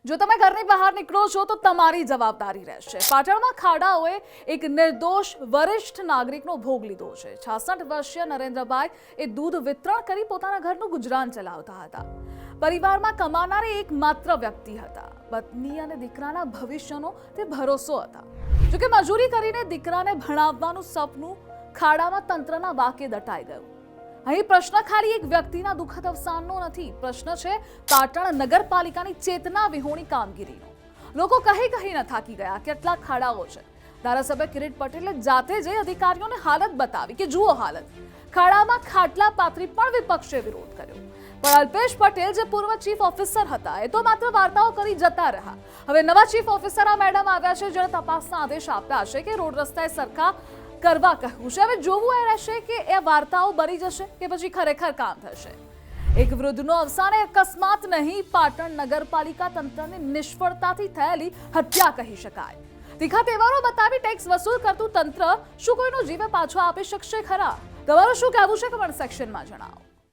જો તમે ઘરની બહાર નીકળો છો તો તમારી જવાબદારી રહેશે। પાટણમાં ખાડાઓએ એક નિર્દોષ વરિષ્ઠ નાગરિકનો ભોગ લીધો છે। 66 વર્ષીય નરેન્દ્રભાઈ એ દૂધ વિતરણ કરી પોતાના ઘરનું ગુજરાન ચલાવતા હતા। પરિવારમાં કમાનાર એકમાત્ર વ્યક્તિ હતા। પત્ની અને દીકરાના ભવિષ્યનો તે ભરોસો હતા। જોકે મજૂરી કરીને દીકરાને ભણાવવાનું સપનું ખાડામાં તંત્રના વાકે દટાઈ ગયું। અહીં પ્રશ્ન ખાલી એક વ્યક્તિના દુઃખદ અવસાનનો નથી, પ્રશ્ન છે પાટણ નગરપાલિકાની ચેતના વિહોણી કામગીરીનો। લોકો કહી ન થાકી ગયા કેટલા ખાડાઓ છે। ધારાસભ્ય કિરીટ પટેલે જાતે જઈ અધિકારીઓને હાલત બતાવી કે જુઓ હાલત। ખાડામાં ખાટલા પાથરી પણ વિપક્ષે વિરોધ કર્યો, પણ અલ્પેશ પટેલ જે પૂર્વ ચીફ ઓફિસર હતા એ તો માત્ર વાર્તાઓ કરી જતા રહ્યા। હવે નવા ચીફ ઓફિસર આ મેડમ આવ્યા છે, જેણે તપાસના આદેશ આપ્યા છે કે રોડ રસ્તાએ સરખા કરવા કહ્યું છે। હવે જોવું એ રહેશે કે એ વાર્તાઓ બની જશે કે પછી ખરેખર કામ થશે। એક વૃદ્ધનો અવસાન અકસ્માત નહીં, પાટણ નગરપાલિકા તંત્રની નિષ્ફળતાથી થયેલી હત્યા કહી શકાય। તીખા તહેવારો બતાવી ટેક્સ વસૂલ કરતું તંત્ર શું કોઈનો જીવ પાછો આપી શકશે ખરા? તમારું શું કહેવું છે કમેન્ટ સેક્શનમાં જણાવો।